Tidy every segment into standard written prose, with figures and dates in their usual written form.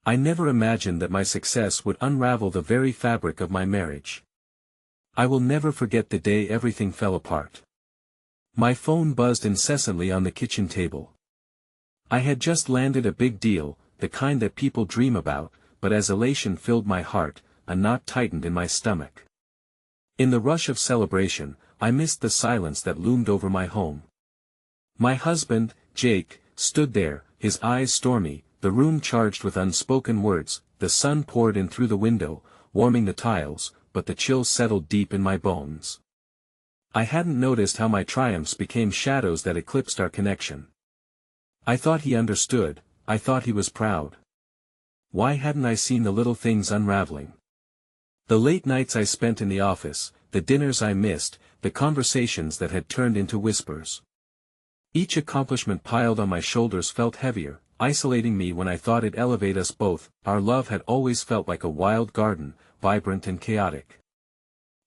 I never imagined that my success would unravel the very fabric of my marriage. I will never forget the day everything fell apart. My phone buzzed incessantly on the kitchen table. I had just landed a big deal, the kind that people dream about, but as elation filled my heart, a knot tightened in my stomach. In the rush of celebration, I missed the silence that loomed over my home. My husband, Jake, stood there, his eyes stormy, the room charged with unspoken words. The sun poured in through the window, warming the tiles, but the chill settled deep in my bones. I hadn't noticed how my triumphs became shadows that eclipsed our connection. I thought he understood, I thought he was proud. Why hadn't I seen the little things unraveling? The late nights I spent in the office, the dinners I missed, the conversations that had turned into whispers. Each accomplishment piled on my shoulders felt heavier, isolating me when I thought it'd elevate us both. Our love had always felt like a wild garden, vibrant and chaotic.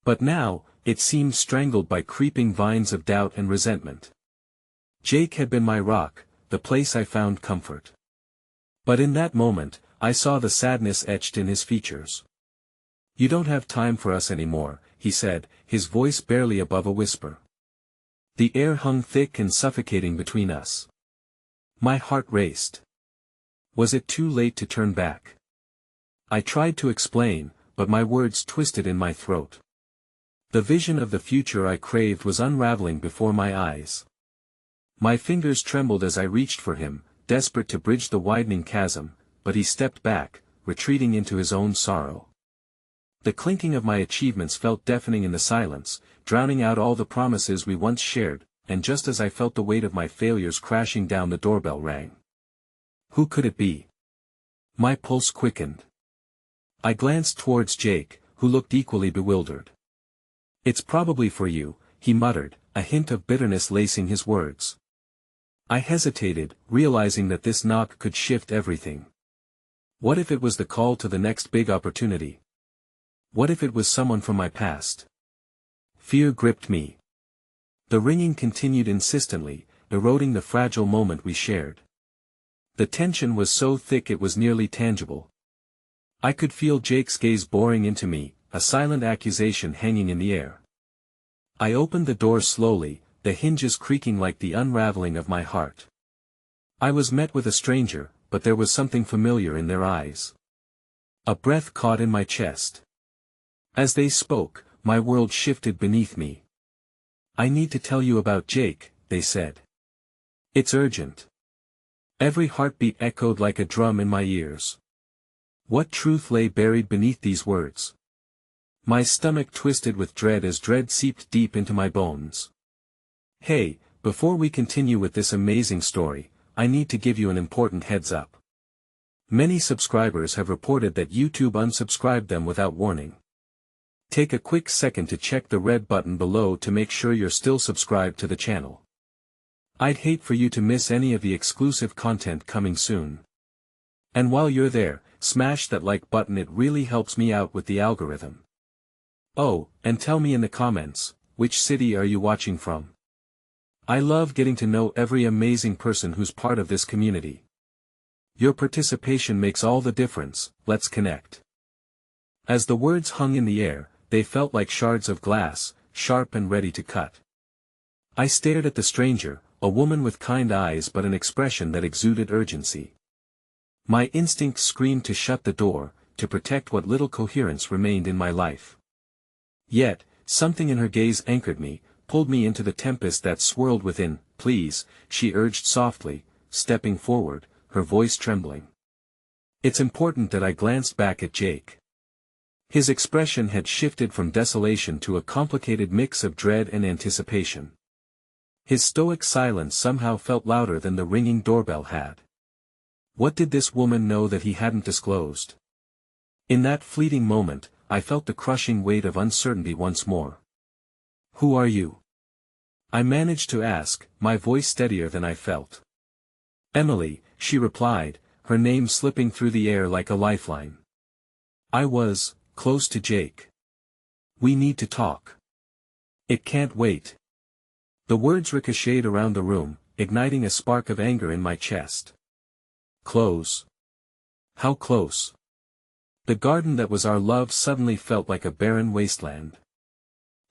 But now, it seemed strangled by creeping vines of doubt and resentment. Jake had been my rock, the place I found comfort. But in that moment, I saw the sadness etched in his features. "You don't have time for us anymore," he said, his voice barely above a whisper. The air hung thick and suffocating between us. My heart raced. Was it too late to turn back? I tried to explain, but my words twisted in my throat. The vision of the future I craved was unraveling before my eyes. My fingers trembled as I reached for him, desperate to bridge the widening chasm, but he stepped back, retreating into his own sorrow. The clinking of my achievements felt deafening in the silence, drowning out all the promises we once shared, and just as I felt the weight of my failures crashing down, the doorbell rang. Who could it be? My pulse quickened. I glanced towards Jake, who looked equally bewildered. "It's probably for you," he muttered, a hint of bitterness lacing his words. I hesitated, realizing that this knock could shift everything. What if it was the call to the next big opportunity? What if it was someone from my past? Fear gripped me. The ringing continued insistently, eroding the fragile moment we shared. The tension was so thick it was nearly tangible. I could feel Jake's gaze boring into me, a silent accusation hanging in the air. I opened the door slowly, the hinges creaking like the unraveling of my heart. I was met with a stranger, but there was something familiar in their eyes. A breath caught in my chest. As they spoke, my world shifted beneath me. "I need to tell you about Jake," they said. "It's urgent." Every heartbeat echoed like a drum in my ears. What truth lay buried beneath these words? My stomach twisted with dread as dread seeped deep into my bones. "Hey, before we continue with this amazing story, I need to give you an important heads up. Many subscribers have reported that YouTube unsubscribed them without warning. Take a quick second to check the red button below to make sure you're still subscribed to the channel. I'd hate for you to miss any of the exclusive content coming soon. And while you're there, smash that like button, it really helps me out with the algorithm. Oh, and tell me in the comments, which city are you watching from? I love getting to know every amazing person who's part of this community. Your participation makes all the difference. Let's connect." As the words hung in the air, they felt like shards of glass, sharp and ready to cut. I stared at the stranger, a woman with kind eyes but an expression that exuded urgency. My instincts screamed to shut the door, to protect what little coherence remained in my life. Yet, something in her gaze anchored me, pulled me into the tempest that swirled within. "Please," she urged softly, stepping forward, her voice trembling. It's important that I glanced back at Jake. His expression had shifted from desolation to a complicated mix of dread and anticipation. His stoic silence somehow felt louder than the ringing doorbell had. What did this woman know that he hadn't disclosed? In that fleeting moment, I felt the crushing weight of uncertainty once more. "Who are you?" I managed to ask, my voice steadier than I felt. "Emily," she replied, her name slipping through the air like a lifeline. I was close to Jake. "We need to talk." "It can't wait." The words ricocheted around the room, igniting a spark of anger in my chest. "Close? How close. The garden that was our love suddenly felt like a barren wasteland.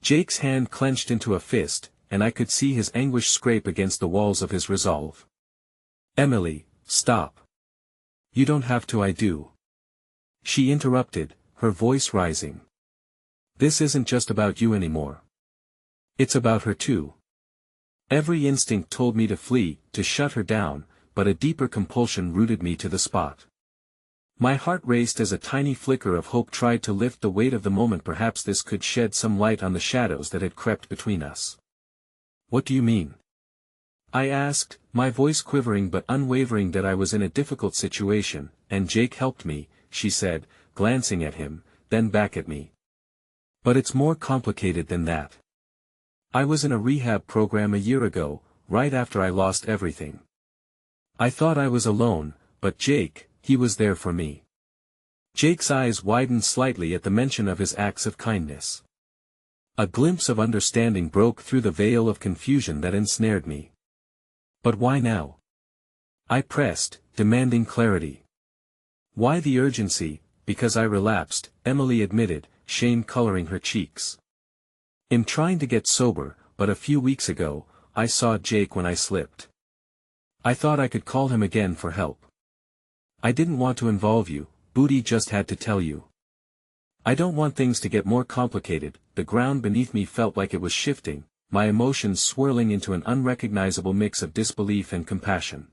Jake's hand clenched into a fist, and I could see his anguish scrape against the walls of his resolve. Emily, stop. You don't have to. I do. She interrupted, her voice rising. This isn't just about you anymore. It's about her too. Every instinct told me to flee, to shut her down, but a deeper compulsion rooted me to the spot. My heart raced as a tiny flicker of hope tried to lift the weight of the moment. Perhaps this could shed some light on the shadows that had crept between us. What do you mean? I asked, my voice quivering but unwavering that I was in a difficult situation, and Jake helped me, she said, glancing at him, then back at me. But it's more complicated than that. I was in a rehab program a year ago, right after I lost everything. I thought I was alone, but Jake, he was there for me. Jake's eyes widened slightly at the mention of his acts of kindness. A glimpse of understanding broke through the veil of confusion that ensnared me. But why now? I pressed, demanding clarity. Why the urgency? Because I relapsed, Emily admitted, shame coloring her cheeks. I'm trying to get sober, but a few weeks ago, I saw Jake when I slipped. I thought I could call him again for help. I didn't want to involve you, Booty just had to tell you. I don't want things to get more complicated. The ground beneath me felt like it was shifting, my emotions swirling into an unrecognizable mix of disbelief and compassion.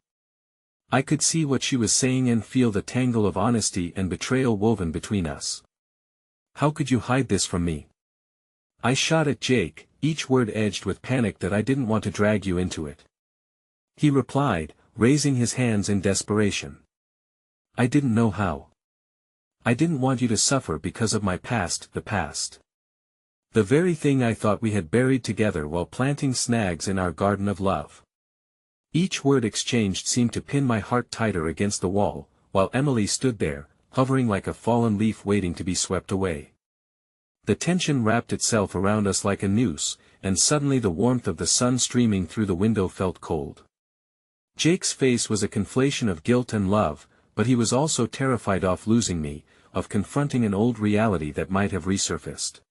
I could see what she was saying and feel the tangle of honesty and betrayal woven between us. How could you hide this from me? I shot at Jake, each word edged with panic that I didn't want to drag you into it. He replied, raising his hands in desperation. I didn't know how. I didn't want you to suffer because of my past, the past. The very thing I thought we had buried together while planting snags in our garden of love. Each word exchanged seemed to pin my heart tighter against the wall, while Emily stood there, hovering like a fallen leaf waiting to be swept away. The tension wrapped itself around us like a noose, and suddenly the warmth of the sun streaming through the window felt cold. Jake's face was a conflation of guilt and love, but he was also terrified of losing me, of confronting an old reality that might have resurfaced.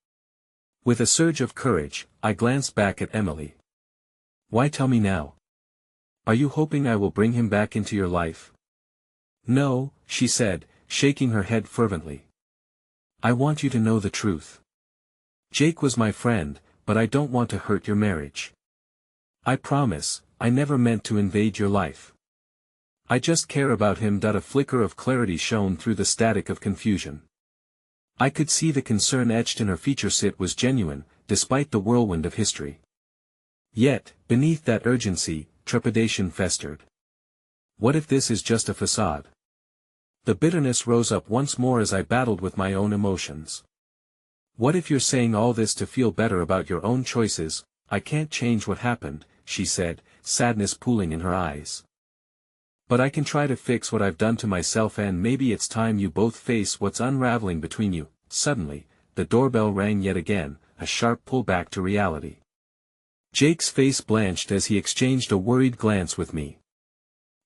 With a surge of courage, I glanced back at Emily. Why tell me now? Are you hoping I will bring him back into your life? No, she said, shaking her head fervently. I want you to know the truth. Jake was my friend, but I don't want to hurt your marriage. I promise, I never meant to invade your life. I just care about him. A flicker of clarity shone through the static of confusion. I could see the concern etched in her features. It was genuine, despite the whirlwind of history. Yet, beneath that urgency, trepidation festered. What if this is just a facade? The bitterness rose up once more as I battled with my own emotions. What if you're saying all this to feel better about your own choices? I can't change what happened, she said, sadness pooling in her eyes. But I can try to fix what I've done to myself, and maybe it's time you both face what's unraveling between you. Suddenly, the doorbell rang yet again, a sharp pull back to reality. Jake's face blanched as he exchanged a worried glance with me.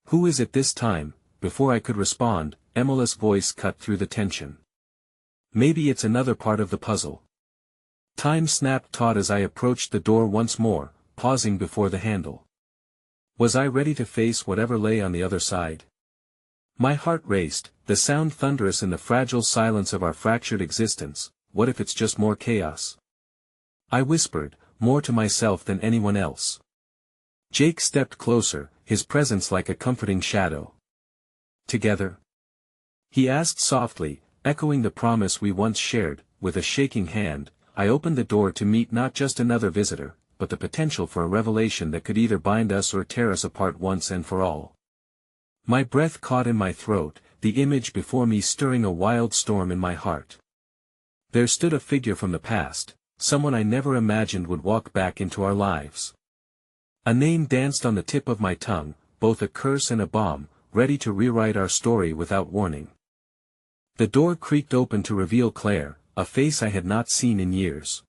Who is it this time? Before I could respond, Emily's voice cut through the tension. Maybe it's another part of the puzzle. Time snapped taut as I approached the door once more, pausing before the handle. Was I ready to face whatever lay on the other side? My heart raced, the sound thunderous in the fragile silence of our fractured existence. What if it's just more chaos? I whispered, more to myself than anyone else. Jake stepped closer, his presence like a comforting shadow. Together? He asked softly, echoing the promise we once shared. With a shaking hand, I opened the door to meet not just another visitor, but the potential for a revelation that could either bind us or tear us apart once and for all. My breath caught in my throat, the image before me stirring a wild storm in my heart. There stood a figure from the past, someone I never imagined would walk back into our lives. A name danced on the tip of my tongue, both a curse and a bomb, ready to rewrite our story without warning. The door creaked open to reveal Claire, a face I had not seen in years.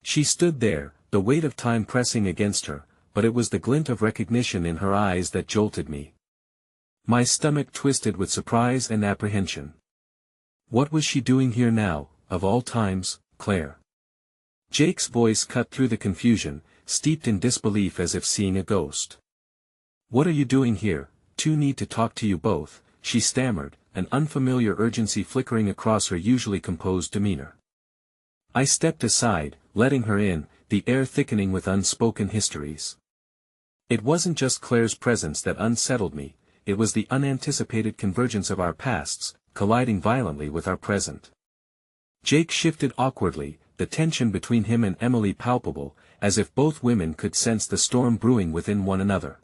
She stood there, the weight of time pressing against her, but it was the glint of recognition in her eyes that jolted me. My stomach twisted with surprise and apprehension. What was she doing here now, of all times, Claire? Jake's voice cut through the confusion, steeped in disbelief as if seeing a ghost. What are you doing here? Too need to talk to you both, she stammered, an unfamiliar urgency flickering across her usually composed demeanor. I stepped aside, letting her in, the air thickening with unspoken histories. It wasn't just Claire's presence that unsettled me, it was the unanticipated convergence of our pasts, colliding violently with our present. Jake shifted awkwardly, the tension between him and Emily palpable, as if both women could sense the storm brewing within one another.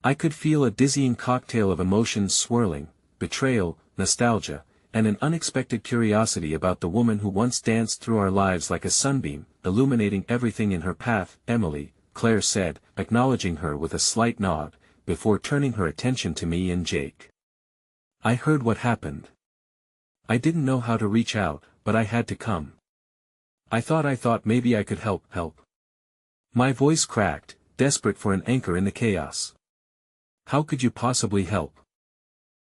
I could feel a dizzying cocktail of emotions swirling, betrayal, nostalgia, and an unexpected curiosity about the woman who once danced through our lives like a sunbeam, illuminating everything in her path. Emily, Claire said, acknowledging her with a slight nod, before turning her attention to me and Jake. I heard what happened. I didn't know how to reach out, but I had to come. I thought maybe I could help. My voice cracked, desperate for an anchor in the chaos. How could you possibly help?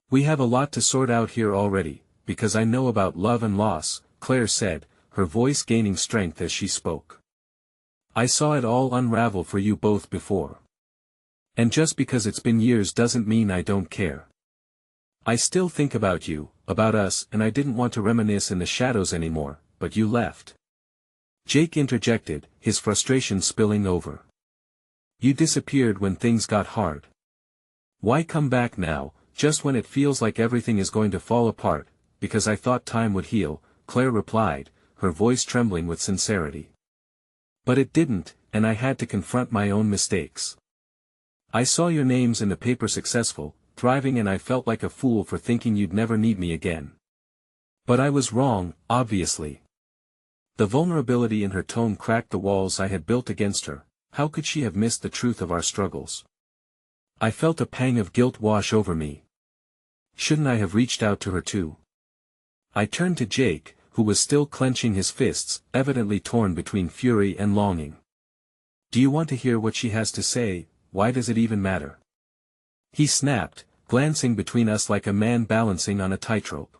We have a lot to sort out here already, because I know about love and loss, Claire said, her voice gaining strength as she spoke. I saw it all unravel for you both before. And just because it's been years doesn't mean I don't care. I still think about you, about us, and I didn't want to reminisce in the shadows anymore, but you left. Jake interjected, his frustration spilling over. You disappeared when things got hard. Why come back now, just when it feels like everything is going to fall apart? Because I thought time would heal, Claire replied, her voice trembling with sincerity. But it didn't, and I had to confront my own mistakes. I saw your names in the paper successful, thriving, and I felt like a fool for thinking you'd never need me again. But I was wrong, obviously. The vulnerability in her tone cracked the walls I had built against her. How could she have missed the truth of our struggles? I felt a pang of guilt wash over me. Shouldn't I have reached out to her too? I turned to Jake, who was still clenching his fists, evidently torn between fury and longing. Do you want to hear what she has to say? Why does it even matter? He snapped, glancing between us like a man balancing on a tightrope.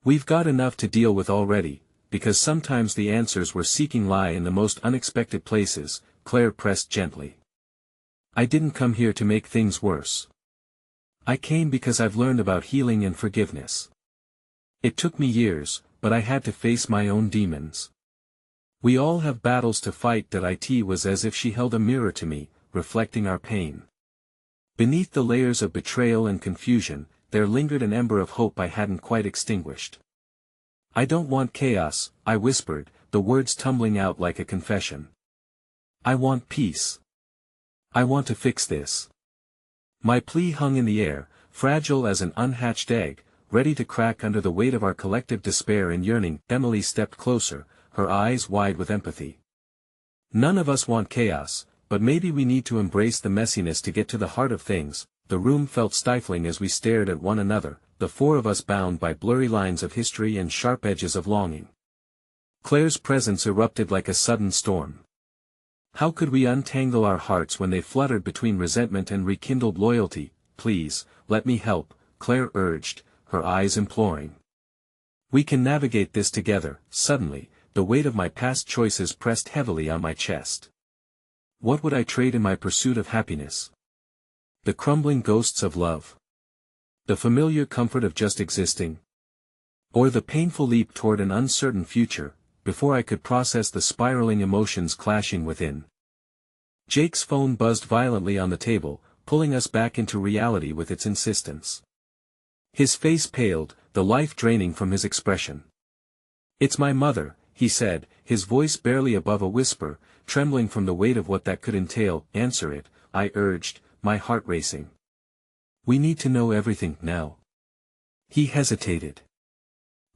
We've got enough to deal with already, because sometimes the answers we're seeking lie in the most unexpected places, Claire pressed gently. I didn't come here to make things worse. I came because I've learned about healing and forgiveness. It took me years, but I had to face my own demons. We all have battles to fight. It was as if she held a mirror to me, reflecting our pain. Beneath the layers of betrayal and confusion, there lingered an ember of hope I hadn't quite extinguished. I don't want chaos, I whispered, the words tumbling out like a confession. I want peace. I want to fix this. My plea hung in the air, fragile as an unhatched egg, ready to crack under the weight of our collective despair and yearning. Emily stepped closer, her eyes wide with empathy. None of us want chaos, but maybe we need to embrace the messiness to get to the heart of things. The room felt stifling as we stared at one another, the four of us bound by blurry lines of history and sharp edges of longing. Claire's presence erupted like a sudden storm. How could we untangle our hearts when they fluttered between resentment and rekindled loyalty? Please, let me help, Claire urged, her eyes imploring. We can navigate this together. Suddenly, the weight of my past choices pressed heavily on my chest. What would I trade in my pursuit of happiness? The crumbling ghosts of love? The familiar comfort of just existing? Or the painful leap toward an uncertain future, before I could process the spiraling emotions clashing within? Jake's phone buzzed violently on the table, pulling us back into reality with its insistence. His face paled, the life draining from his expression. It's my mother, he said, his voice barely above a whisper, trembling from the weight of what that could entail. Answer it, I urged, my heart racing. We need to know everything now. He hesitated.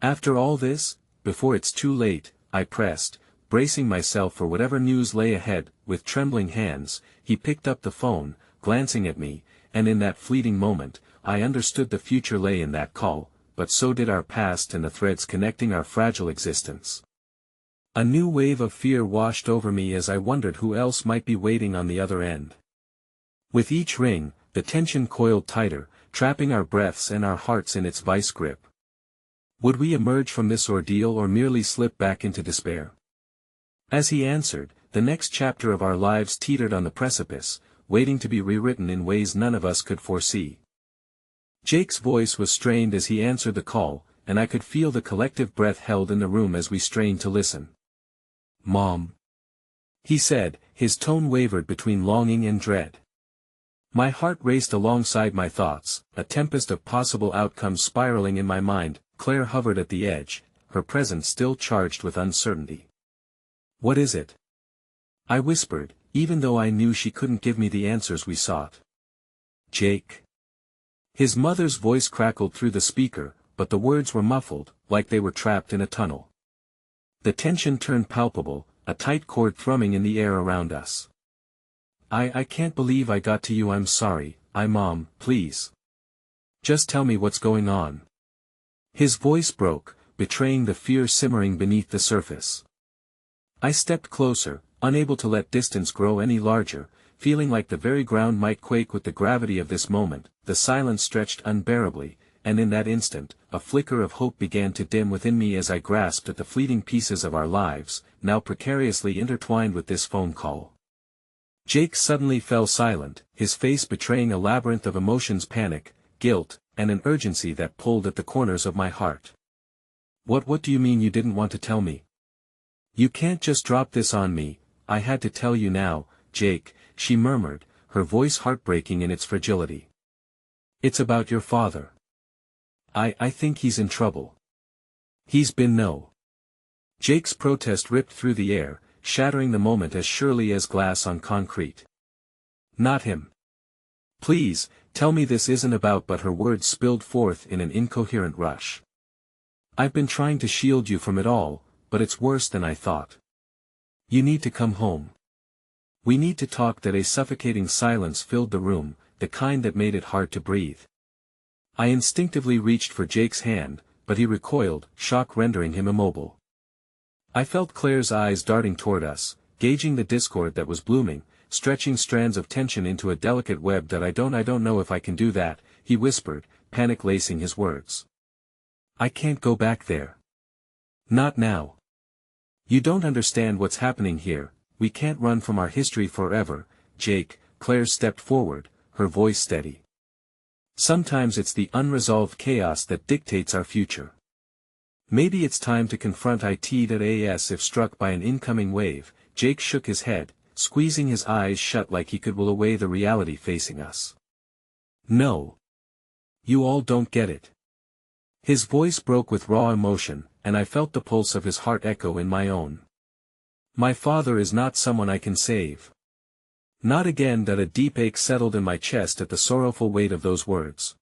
After all this, before it's too late, I pressed, bracing myself for whatever news lay ahead. With trembling hands, he picked up the phone, glancing at me, and in that fleeting moment, I understood the future lay in that call, but so did our past and the threads connecting our fragile existence. A new wave of fear washed over me as I wondered who else might be waiting on the other end. With each ring, the tension coiled tighter, trapping our breaths and our hearts in its vice grip. Would we emerge from this ordeal or merely slip back into despair? As he answered, the next chapter of our lives teetered on the precipice, waiting to be rewritten in ways none of us could foresee. Jake's voice was strained as he answered the call, and I could feel the collective breath held in the room as we strained to listen. "Mom," he said, his tone wavered between longing and dread. My heart raced alongside my thoughts, a tempest of possible outcomes spiraling in my mind. Claire hovered at the edge, her presence still charged with uncertainty. "What is it?" I whispered, even though I knew she couldn't give me the answers we sought. "Jake." His mother's voice crackled through the speaker, but the words were muffled, like they were trapped in a tunnel. The tension turned palpable, a tight cord thrumming in the air around us. I can't believe I got to you. I'm sorry, Mom, please. Just tell me what's going on." His voice broke, betraying the fear simmering beneath the surface. I stepped closer, unable to let distance grow any larger, feeling like the very ground might quake with the gravity of this moment. The silence stretched unbearably, and in that instant, a flicker of hope began to dim within me as I grasped at the fleeting pieces of our lives, now precariously intertwined with this phone call. Jake suddenly fell silent, his face betraying a labyrinth of emotions: panic, guilt, and an urgency that pulled at the corners of my heart. What do you mean you didn't want to tell me?" "You can't just drop this on me, I had to tell you now, Jake," she murmured, her voice heartbreaking in its fragility. "It's about your father. I think he's in trouble." "He's been no." Jake's protest ripped through the air, shattering the moment as surely as glass on concrete. "Not him. Please, tell me this isn't about." But her words spilled forth in an incoherent rush. "I've been trying to shield you from it all, but it's worse than I thought. You need to come home. We need to talk." That a suffocating silence filled the room, the kind that made it hard to breathe. I instinctively reached for Jake's hand, but he recoiled, shock rendering him immobile. I felt Claire's eyes darting toward us, gauging the discord that was blooming, stretching strands of tension into a delicate web. I don't know if I can do that," he whispered, panic lacing his words. "I can't go back there. Not now. You don't understand what's happening here. We can't run from our history forever, Jake." Claire stepped forward, her voice steady. "Sometimes it's the unresolved chaos that dictates our future. Maybe it's time to confront it. If struck by an incoming wave." Jake shook his head, squeezing his eyes shut like he could will away the reality facing us. "No. You all don't get it." His voice broke with raw emotion, and I felt the pulse of his heart echo in my own. "My father is not someone I can save. Not again." A deep ache settled in my chest at the sorrowful weight of those words.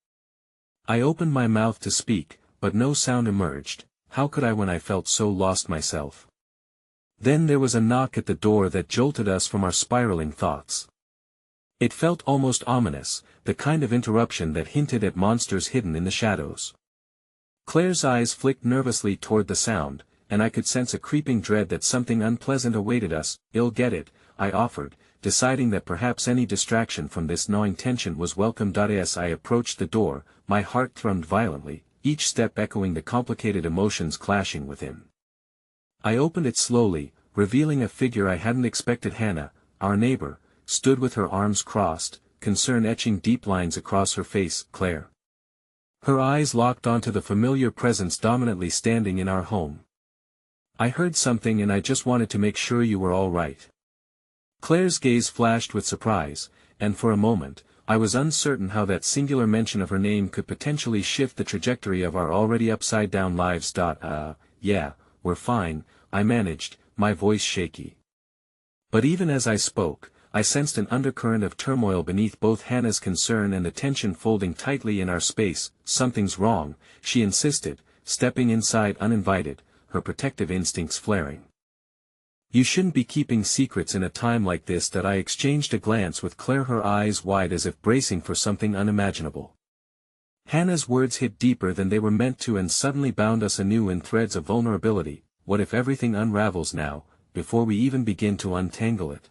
I opened my mouth to speak, but no sound emerged. How could I when I felt so lost myself? Then there was a knock at the door that jolted us from our spiraling thoughts. It felt almost ominous, the kind of interruption that hinted at monsters hidden in the shadows. Claire's eyes flicked nervously toward the sound, and I could sense a creeping dread that something unpleasant awaited us. "I'll get it," I offered, deciding that perhaps any distraction from this gnawing tension was welcome. As I approached the door, my heart thrummed violently, each step echoing the complicated emotions clashing within. I opened it slowly, revealing a figure I hadn't expected. Hannah, our neighbor, stood with her arms crossed, concern etching deep lines across her face. "Claire." Her eyes locked onto the familiar presence dominantly standing in our home. "I heard something and I just wanted to make sure you were all right." Claire's gaze flashed with surprise, and for a moment, I was uncertain how that singular mention of her name could potentially shift the trajectory of our already upside-down lives. "Yeah, we're fine," I managed, my voice shaky. But even as I spoke, I sensed an undercurrent of turmoil beneath both Hannah's concern and the tension folding tightly in our space. "Something's wrong," she insisted, stepping inside uninvited, her protective instincts flaring. "You shouldn't be keeping secrets in a time like this." I exchanged a glance with Claire, her eyes wide as if bracing for something unimaginable. Hannah's words hit deeper than they were meant to and suddenly bound us anew in threads of vulnerability. What if everything unravels now, before we even begin to untangle it?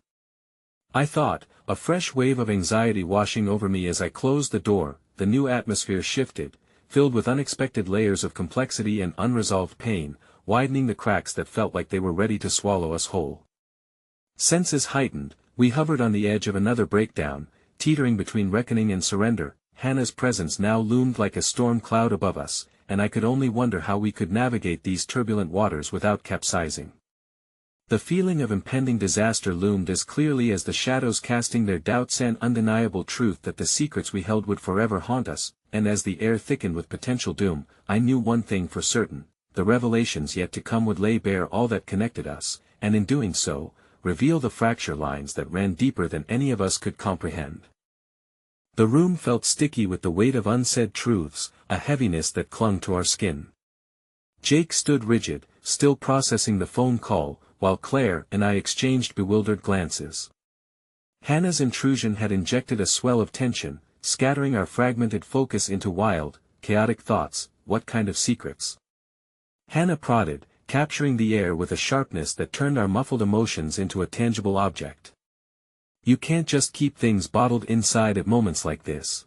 I thought, a fresh wave of anxiety washing over me as I closed the door. the new atmosphere shifted, filled with unexpected layers of complexity and unresolved pain, widening the cracks that felt like they were ready to swallow us whole. Senses heightened, we hovered on the edge of another breakdown, teetering between reckoning and surrender. Hannah's presence now loomed like a storm cloud above us, and I could only wonder how we could navigate these turbulent waters without capsizing. The feeling of impending disaster loomed as clearly as the shadows casting their doubts and undeniable truth that the secrets we held would forever haunt us, and as the air thickened with potential doom, I knew one thing for certain: the revelations yet to come would lay bare all that connected us, and in doing so, reveal the fracture lines that ran deeper than any of us could comprehend. The room felt sticky with the weight of unsaid truths, a heaviness that clung to our skin. Jake stood rigid, still processing the phone call, while Claire and I exchanged bewildered glances. Hannah's intrusion had injected a swell of tension, scattering our fragmented focus into wild, chaotic thoughts. What kind of secrets? Hannah prodded, capturing the air with a sharpness that turned our muffled emotions into a tangible object. You can't just keep things bottled inside at moments like this.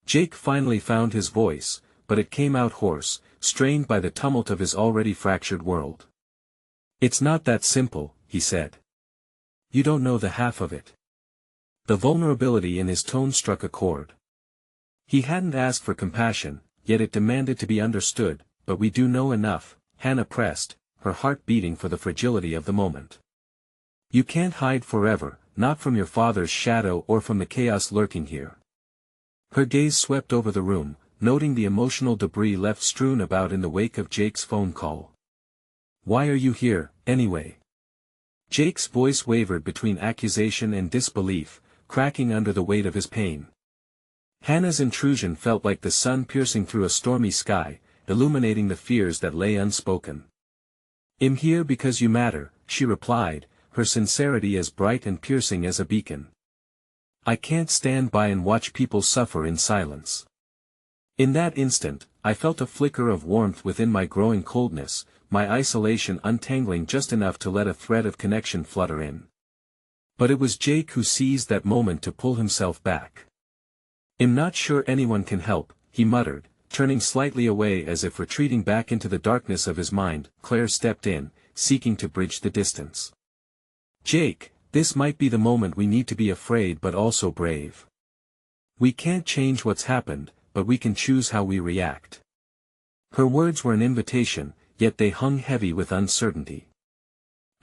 Jake finally found his voice, but it came out hoarse, strained by the tumult of his already fractured world. It's not that simple, he said. You don't know the half of it. The vulnerability in his tone struck a chord. He hadn't asked for compassion, yet it demanded to be understood. But we do know enough, Hannah pressed, her heart beating for the fragility of the moment. You can't hide forever, not from your father's shadow or from the chaos lurking here. Her gaze swept over the room, noting the emotional debris left strewn about in the wake of Jake's phone call. Why are you here, anyway? Jake's voice wavered between accusation and disbelief, cracking under the weight of his pain. Hannah's intrusion felt like the sun piercing through a stormy sky, illuminating the fears that lay unspoken. I'm here because you matter, she replied, her sincerity as bright and piercing as a beacon. I can't stand by and watch people suffer in silence. In that instant, I felt a flicker of warmth within my growing coldness, my isolation untangling just enough to let a thread of connection flutter in. But it was Jake who seized that moment to pull himself back. I'm not sure anyone can help, he muttered, turning slightly away as if retreating back into the darkness of his mind. Claire stepped in, seeking to bridge the distance. Jake, this might be the moment we need to be afraid but also brave. We can't change what's happened, but we can choose how we react. Her words were an invitation, yet they hung heavy with uncertainty.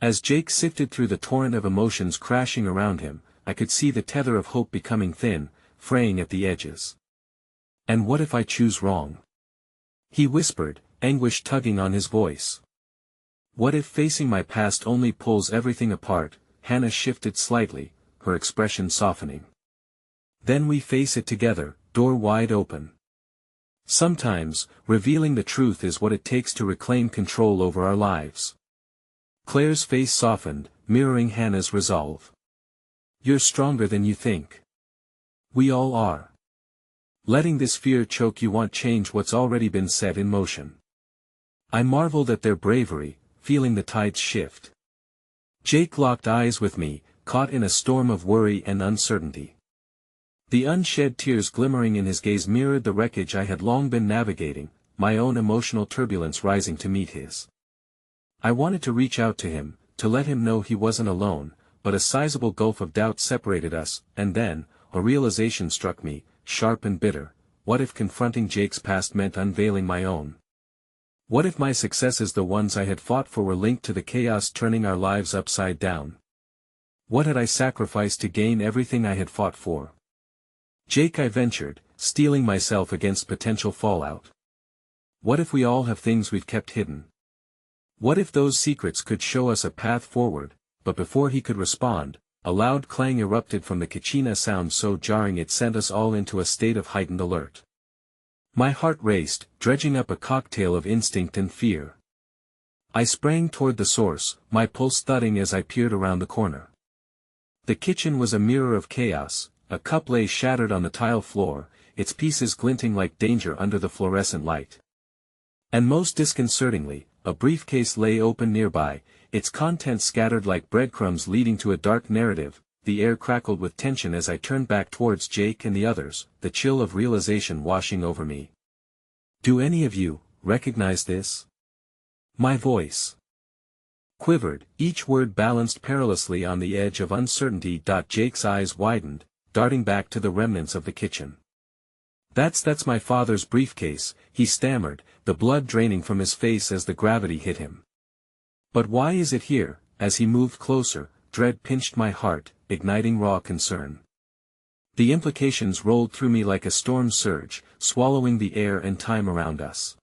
As Jake sifted through the torrent of emotions crashing around him, I could see the tether of hope becoming thin, fraying at the edges. And what if I choose wrong? He whispered, anguish tugging on his voice. What if facing my past only pulls everything apart? Hannah shifted slightly, her expression softening. Then we face it together, door wide open. Sometimes, revealing the truth is what it takes to reclaim control over our lives. Claire's face softened, mirroring Hannah's resolve. You're stronger than you think. We all are. Letting this fear choke you won't change what's already been set in motion. I marveled at their bravery, feeling the tides shift. Jake locked eyes with me, caught in a storm of worry and uncertainty. The unshed tears glimmering in his gaze mirrored the wreckage I had long been navigating, my own emotional turbulence rising to meet his. I wanted to reach out to him, to let him know he wasn't alone, but a sizable gulf of doubt separated us, and then, a realization struck me, sharp and bitter. What if confronting Jake's past meant unveiling my own? What if my successes, the ones I had fought for, were linked to the chaos turning our lives upside down? What had I sacrificed to gain everything I had fought for? Jake, I ventured, steeling myself against potential fallout. What if we all have things we've kept hidden? What if those secrets could show us a path forward? But before he could respond, a loud clang erupted from the kitchen, sound so jarring it sent us all into a state of heightened alert. My heart raced, dredging up a cocktail of instinct and fear. I sprang toward the source, my pulse thudding as I peered around the corner. The kitchen was a mirror of chaos. A cup lay shattered on the tile floor, its pieces glinting like danger under the fluorescent light. And most disconcertingly, a briefcase lay open nearby, its contents scattered like breadcrumbs leading to a dark narrative. the air crackled with tension as I turned back towards Jake and the others, the chill of realization washing over me. Do any of you recognize this? My voice quivered, each word balanced perilously on the edge of uncertainty. Jake's eyes widened, darting back to the remnants of the kitchen. That's my father's briefcase," he stammered, the blood draining from his face as the gravity hit him. "But why is it here?" As he moved closer, dread pinched my heart, igniting raw concern. The implications rolled through me like a storm surge, swallowing the air and time around us.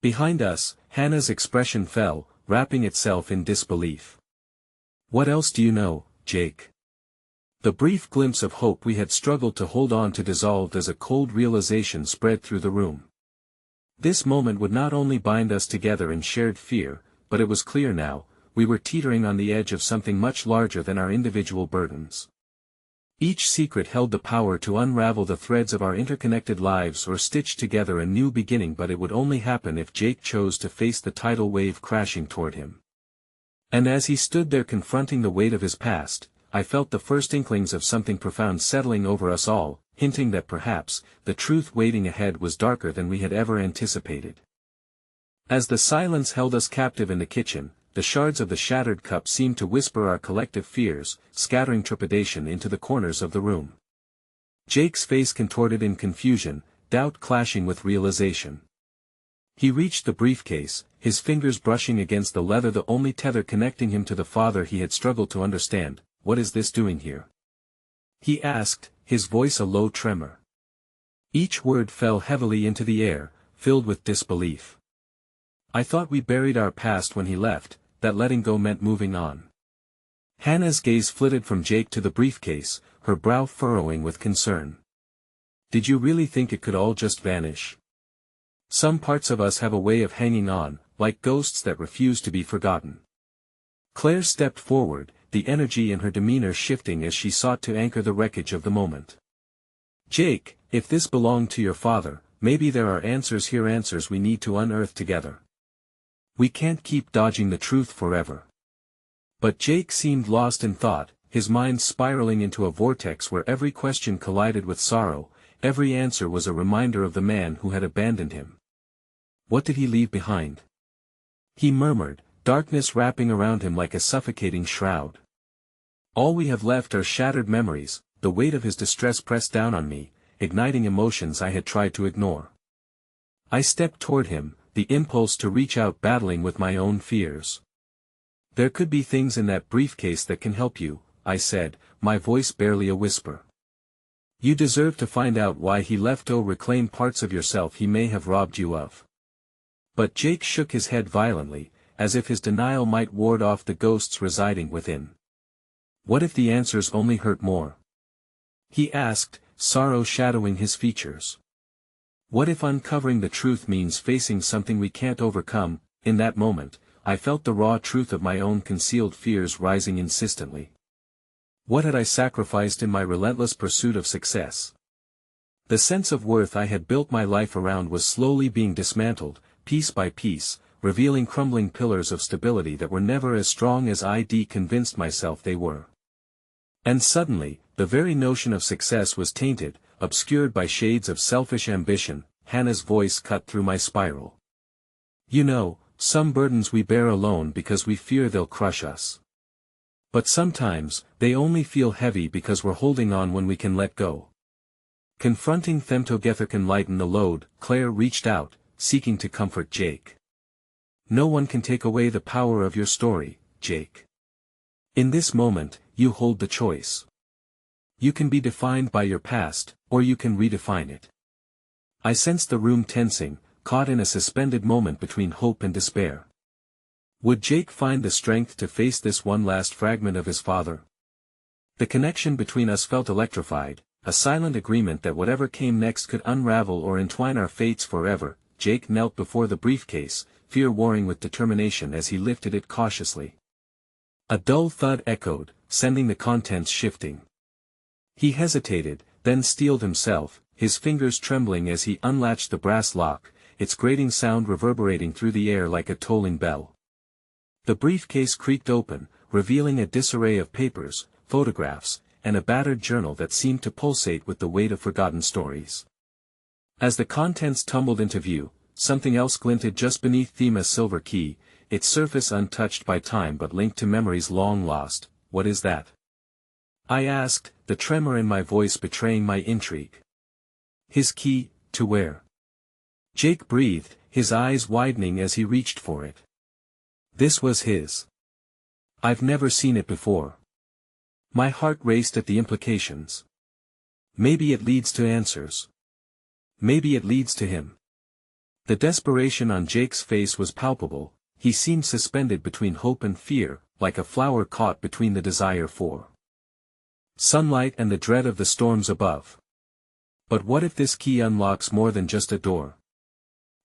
Behind us, Hannah's expression fell, wrapping itself in disbelief. "What else do you know, Jake?" The brief glimpse of hope we had struggled to hold on to dissolved as a cold realization spread through the room. This moment would not only bind us together in shared fear, but it was clear now, we were teetering on the edge of something much larger than our individual burdens. Each secret held the power to unravel the threads of our interconnected lives or stitch together a new beginning, but it would only happen if Jake chose to face the tidal wave crashing toward him. And as he stood there confronting the weight of his past, I felt the first inklings of something profound settling over us all, hinting that perhaps, the truth waiting ahead was darker than we had ever anticipated. As the silence held us captive in the kitchen, the shards of the shattered cup seemed to whisper our collective fears, scattering trepidation into the corners of the room. Jake's face contorted in confusion, doubt clashing with realization. He reached the briefcase, his fingers brushing against the leather, the only tether connecting him to the father he had struggled to understand. "What is this doing here?" he asked, his voice a low tremor. Each word fell heavily into the air, filled with disbelief. "I thought we buried our past when he left, that letting go meant moving on." Hannah's gaze flitted from Jake to the briefcase, her brow furrowing with concern. "Did you really think it could all just vanish? Some parts of us have a way of hanging on, like ghosts that refuse to be forgotten." Claire stepped forward, the energy in her demeanor shifting as she sought to anchor the wreckage of the moment. "Jake, if this belonged to your father, maybe there are answers here, answers we need to unearth together. We can't keep dodging the truth forever." But Jake seemed lost in thought, his mind spiraling into a vortex where every question collided with sorrow, every answer was a reminder of the man who had abandoned him. "What did he leave behind?" he murmured, darkness wrapping around him like a suffocating shroud. "All we have left are shattered memories." The weight of his distress pressed down on me, igniting emotions I had tried to ignore. I stepped toward him, the impulse to reach out battling with my own fears. "There could be things in that briefcase that can help you," I said, my voice barely a whisper. "You deserve to find out why he left. Reclaim parts of yourself he may have robbed you of." But Jake shook his head violently, as if his denial might ward off the ghosts residing within. "What if the answers only hurt more?" he asked, sorrow shadowing his features. "What if uncovering the truth means facing something we can't overcome?" In that moment, I felt the raw truth of my own concealed fears rising insistently. What had I sacrificed in my relentless pursuit of success? The sense of worth I had built my life around was slowly being dismantled, piece by piece, revealing crumbling pillars of stability that were never as strong as I'd convinced myself they were. And suddenly, the very notion of success was tainted, obscured by shades of selfish ambition. Hannah's voice cut through my spiral. "You know, some burdens we bear alone because we fear they'll crush us. But sometimes, they only feel heavy because we're holding on when we can let go." Confronting them together can lighten the load, Claire reached out, seeking to comfort Jake. "No one can take away the power of your story, Jake. In this moment, you hold the choice. You can be defined by your past, or you can redefine it." I sensed the room tensing, caught in a suspended moment between hope and despair. Would Jake find the strength to face this one last fragment of his father? The connection between us felt electrified, a silent agreement that whatever came next could unravel or entwine our fates forever. Jake knelt before the briefcase, fear warring with determination as he lifted it cautiously. A dull thud echoed, sending the contents shifting. He hesitated, then steeled himself, his fingers trembling as he unlatched the brass lock, its grating sound reverberating through the air like a tolling bell. The briefcase creaked open, revealing a disarray of papers, photographs, and a battered journal that seemed to pulsate with the weight of forgotten stories. As the contents tumbled into view, something else glinted just beneath Thima's silver key, its surface untouched by time but linked to memories long lost. "What is that?" I asked, the tremor in my voice betraying my intrigue. "His key, to where?" Jake breathed, his eyes widening as he reached for it. This was his. I've never seen it before. My heart raced at the implications. Maybe it leads to answers. Maybe it leads to him. The desperation on Jake's face was palpable. He seemed suspended between hope and fear, like a flower caught between the desire for sunlight and the dread of the storms above. But what if this key unlocks more than just a door?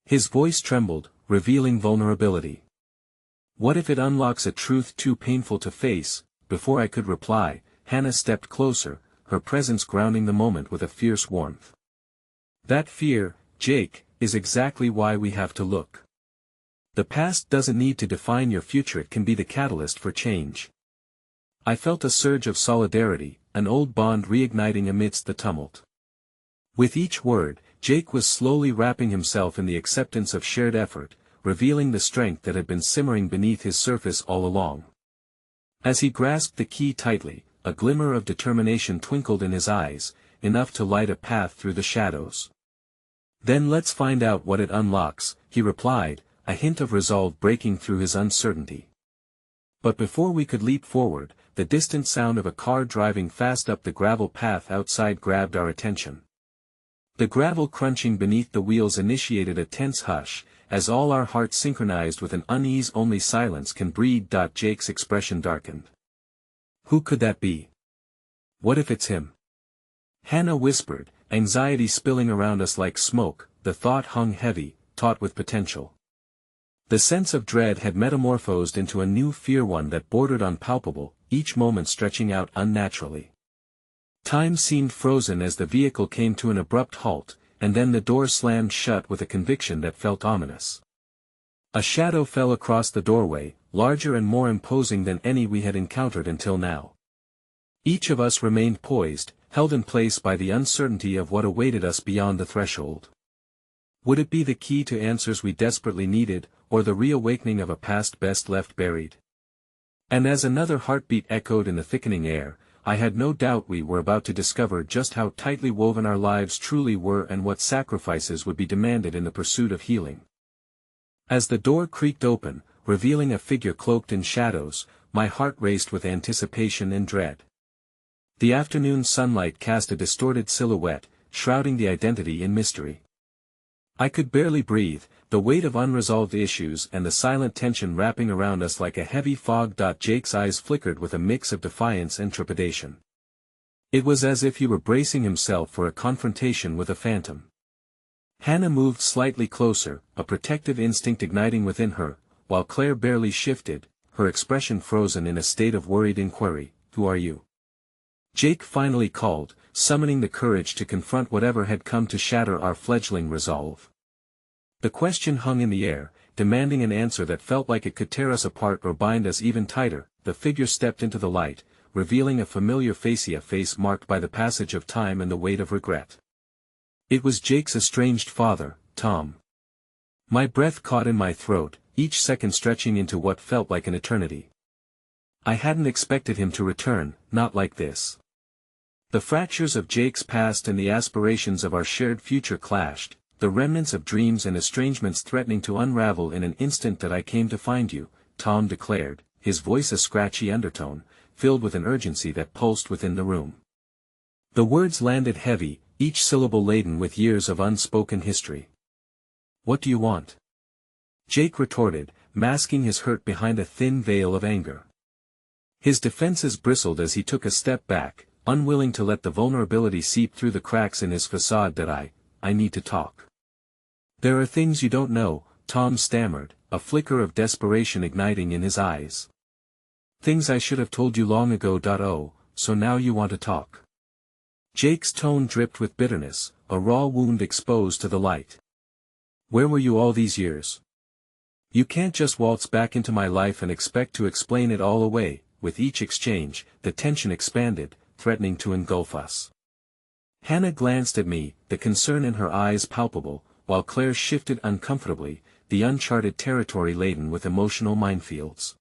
His voice trembled, revealing vulnerability. What if it unlocks a truth too painful to face? Before I could reply, Hannah stepped closer, her presence grounding the moment with a fierce warmth. "That fear, Jake, is exactly why we have to look. The past doesn't need to define your future, it can be the catalyst for change." I felt a surge of solidarity, an old bond reigniting amidst the tumult. With each word, Jake was slowly wrapping himself in the acceptance of shared effort, revealing the strength that had been simmering beneath his surface all along. As he grasped the key tightly, a glimmer of determination twinkled in his eyes, enough to light a path through the shadows. "Then let's find out what it unlocks," he replied, a hint of resolve breaking through his uncertainty. But before we could leap forward, the distant sound of a car driving fast up the gravel path outside grabbed our attention. The gravel crunching beneath the wheels initiated a tense hush, as all our hearts synchronized with an unease only silence can breed. Jake's expression darkened. "Who could that be? What if it's him?" Hannah whispered, anxiety spilling around us like smoke. The thought hung heavy, taut with potential. The sense of dread had metamorphosed into a new fear, one that bordered on palpable, each moment stretching out unnaturally. Time seemed frozen as the vehicle came to an abrupt halt, and then the door slammed shut with a conviction that felt ominous. A shadow fell across the doorway, larger and more imposing than any we had encountered until now. Each of us remained poised, held in place by the uncertainty of what awaited us beyond the threshold. Would it be the key to answers we desperately needed, or the reawakening of a past best left buried? And as another heartbeat echoed in the thickening air, I had no doubt we were about to discover just how tightly woven our lives truly were and what sacrifices would be demanded in the pursuit of healing. As the door creaked open, revealing a figure cloaked in shadows, my heart raced with anticipation and dread. The afternoon sunlight cast a distorted silhouette, shrouding the identity in mystery. I could barely breathe, the weight of unresolved issues and the silent tension wrapping around us like a heavy fog. Jake's eyes flickered with a mix of defiance and trepidation. It was as if he were bracing himself for a confrontation with a phantom. Hannah moved slightly closer, a protective instinct igniting within her, while Claire barely shifted, her expression frozen in a state of worried inquiry. "Who are you?" Jake finally called, summoning the courage to confront whatever had come to shatter our fledgling resolve. The question hung in the air, demanding an answer that felt like it could tear us apart or bind us even tighter. The figure stepped into the light, revealing a familiar face, a face marked by the passage of time and the weight of regret. It was Jake's estranged father, Tom. My breath caught in my throat, each second stretching into what felt like an eternity. I hadn't expected him to return, not like this. The fractures of Jake's past and the aspirations of our shared future clashed, the remnants of dreams and estrangements threatening to unravel in an instant. "That I came to find you," Tom declared, his voice a scratchy undertone, filled with an urgency that pulsed within the room. The words landed heavy, each syllable laden with years of unspoken history. "What do you want?" Jake retorted, masking his hurt behind a thin veil of anger. His defenses bristled as he took a step back, unwilling to let the vulnerability seep through the cracks in his facade. "That I need to talk." "There are things you don't know," Tom stammered, a flicker of desperation igniting in his eyes. "Things I should have told you long ago. Oh, so now you want to talk." Jake's tone dripped with bitterness, a raw wound exposed to the light. "Where were you all these years? You can't just waltz back into my life and expect to explain it all away," with each exchange, the tension expanded, threatening to engulf us. Hannah glanced at me, the concern in her eyes palpable, while Claire shifted uncomfortably, the uncharted territory laden with emotional minefields.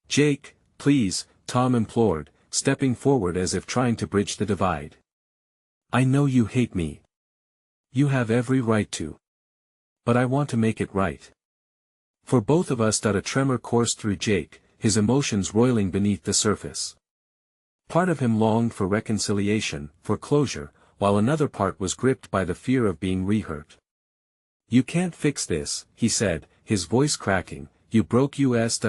"Jake, please," Tom implored, stepping forward as if trying to bridge the divide. "I know you hate me. You have every right to. But I want to make it right." For both of us. A tremor coursed through Jake, his emotions roiling beneath the surface. Part of him longed for reconciliation, for closure, while another part was gripped by the fear of being re-hurt. "You can't fix this," he said, his voice cracking. "You broke us."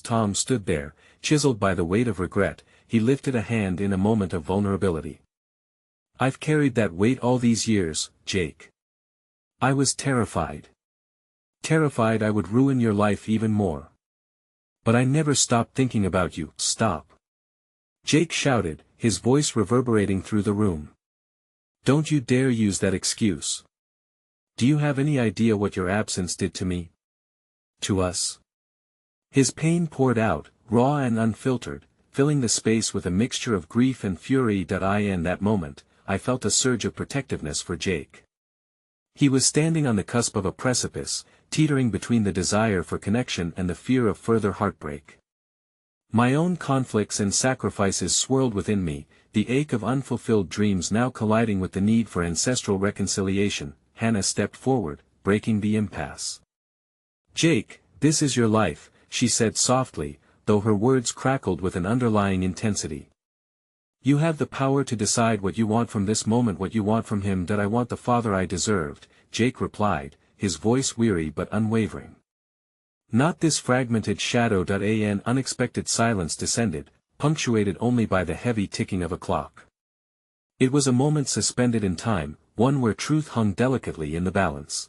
Tom stood there, chiseled by the weight of regret. He lifted a hand in a moment of vulnerability. "I've carried that weight all these years, Jake. I was terrified. Terrified I would ruin your life even more. But I never stopped thinking about you." "Stop!" Jake shouted, his voice reverberating through the room. "Don't you dare use that excuse. Do you have any idea what your absence did to me? To us?" His pain poured out, raw and unfiltered, filling the space with a mixture of grief and fury. In that moment, I felt a surge of protectiveness for Jake. He was standing on the cusp of a precipice, teetering between the desire for connection and the fear of further heartbreak. My own conflicts and sacrifices swirled within me, the ache of unfulfilled dreams now colliding with the need for ancestral reconciliation. Hannah stepped forward, breaking the impasse. "Jake, this is your life," she said softly, though her words crackled with an underlying intensity. "You have the power to decide what you want from this moment, what you want from him." "I want the father I deserved," Jake replied, his voice weary but unwavering. "Not this fragmented shadow." An unexpected silence descended, punctuated only by the heavy ticking of a clock. It was a moment suspended in time, one where truth hung delicately in the balance.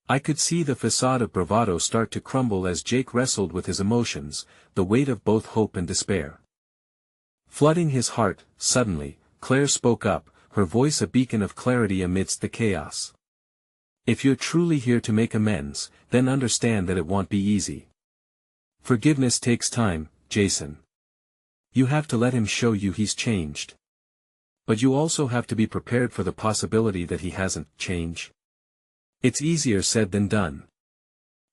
I could see the facade of bravado start to crumble as Jake wrestled with his emotions, the weight of both hope and despair. Flooding his heart, suddenly, Claire spoke up, her voice a beacon of clarity amidst the chaos. "If you're truly here to make amends, then understand that it won't be easy. Forgiveness takes time, Jason. You have to let him show you he's changed. But you also have to be prepared for the possibility that he hasn't changed. It's easier said than done."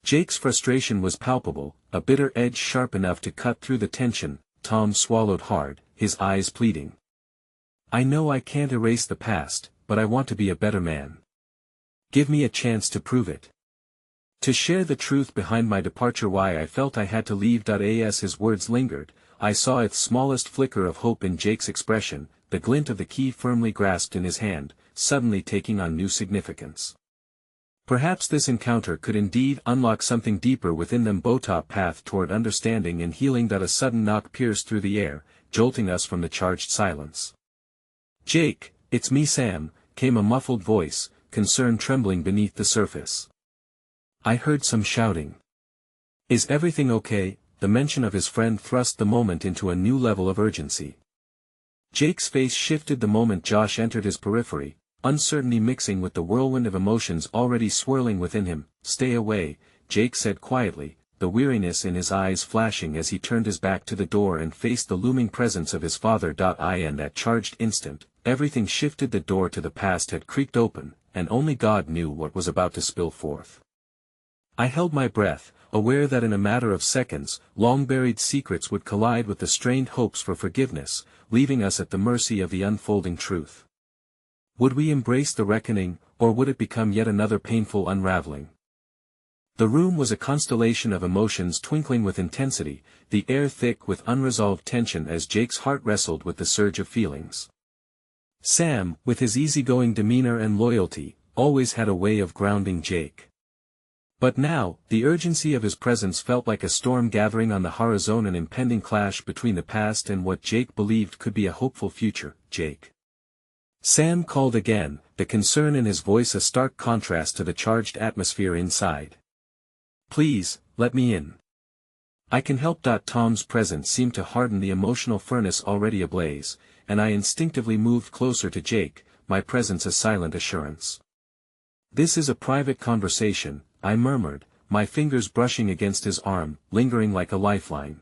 Jake's frustration was palpable, a bitter edge sharp enough to cut through the tension. Tom swallowed hard, his eyes pleading. "I know I can't erase the past, but I want to be a better man. Give me a chance to prove it. To share the truth behind my departure, why I felt I had to leave." As his words lingered, I saw its smallest flicker of hope in Jake's expression, the glint of the key firmly grasped in his hand, suddenly taking on new significance. Perhaps this encounter could indeed unlock something deeper within them both. A path toward understanding and healing. A sudden knock pierced through the air, jolting us from the charged silence. "Jake, it's me, Sam," came a muffled voice, concern trembling beneath the surface. "I heard some shouting. Is everything okay?" The mention of his friend thrust the moment into a new level of urgency. Jake's face shifted the moment Josh entered his periphery, uncertainty mixing with the whirlwind of emotions already swirling within him. "Stay away," Jake said quietly, the weariness in his eyes flashing as he turned his back to the door and faced the looming presence of his father. In that charged instant, everything shifted. The door to the past had creaked open, and only God knew what was about to spill forth. I held my breath, aware that in a matter of seconds, long-buried secrets would collide with the strained hopes for forgiveness, leaving us at the mercy of the unfolding truth. Would we embrace the reckoning, or would it become yet another painful unraveling? The room was a constellation of emotions twinkling with intensity, the air thick with unresolved tension as Jake's heart wrestled with the surge of feelings. Sam, with his easygoing demeanor and loyalty, always had a way of grounding Jake. But now, the urgency of his presence felt like a storm gathering on the horizon, an impending clash between the past and what Jake believed could be a hopeful future. "Jake." Sam called again, the concern in his voice a stark contrast to the charged atmosphere inside. "Please, let me in. I can help." Tom's presence seemed to harden the emotional furnace already ablaze, and I instinctively moved closer to Jake, my presence a silent assurance. "This is a private conversation," I murmured, my fingers brushing against his arm, lingering like a lifeline.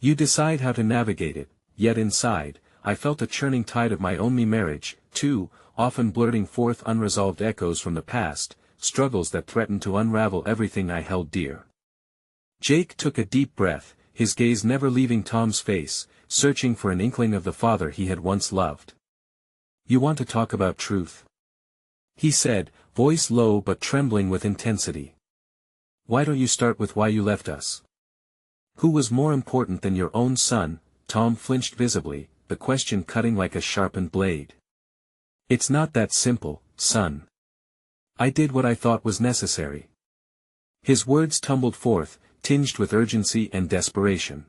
You decide how to navigate it, yet inside, I felt a churning tide of my own marriage, too, often blurting forth unresolved echoes from the past, struggles that threatened to unravel everything I held dear. Jake took a deep breath, his gaze never leaving Tom's face, searching for an inkling of the father he had once loved. You want to talk about truth? He said, voice low but trembling with intensity. Why don't you start with why you left us? Who was more important than your own son? Tom flinched visibly, the question cutting like a sharpened blade. It's not that simple, son. I did what I thought was necessary. His words tumbled forth, tinged with urgency and desperation.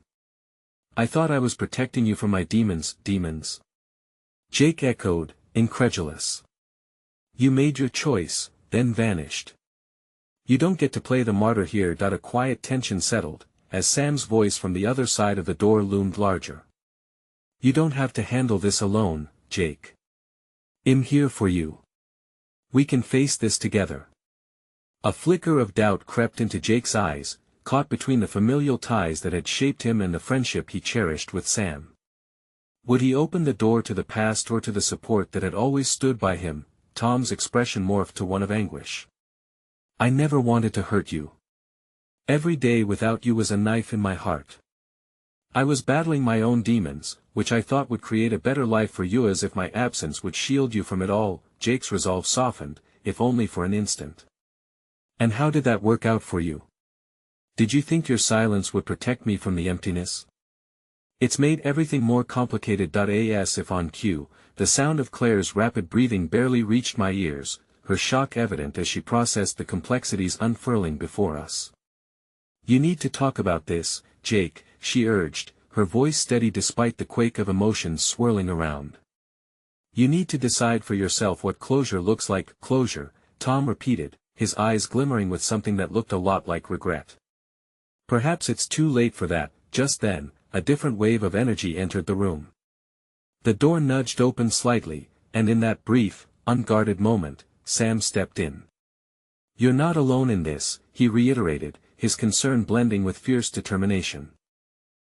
I thought I was protecting you from my demons. Demons? Jake echoed, incredulous. You made your choice, then vanished. You don't get to play the martyr here. A quiet tension settled, as Sam's voice from the other side of the door loomed larger. You don't have to handle this alone, Jake. I'm here for you. We can face this together. A flicker of doubt crept into Jake's eyes, caught between the familial ties that had shaped him and the friendship he cherished with Sam. Would he open the door to the past or to the support that had always stood by him? Tom's expression morphed to one of anguish. I never wanted to hurt you. Every day without you was a knife in my heart. I was battling my own demons, which I thought would create a better life for you, as if my absence would shield you from it all. Jake's resolve softened, if only for an instant. And how did that work out for you? Did you think your silence would protect me from the emptiness? It's made everything more complicated. As if on cue, the sound of Claire's rapid breathing barely reached my ears, her shock evident as she processed the complexities unfurling before us. You need to talk about this, Jake, she urged, her voice steady despite the quake of emotions swirling around. You need to decide for yourself what closure looks like. Closure, Tom repeated, his eyes glimmering with something that looked a lot like regret. Perhaps it's too late for that. Just then, a different wave of energy entered the room. The door nudged open slightly, and in that brief, unguarded moment, Sam stepped in. You're not alone in this, he reiterated, his concern blending with fierce determination.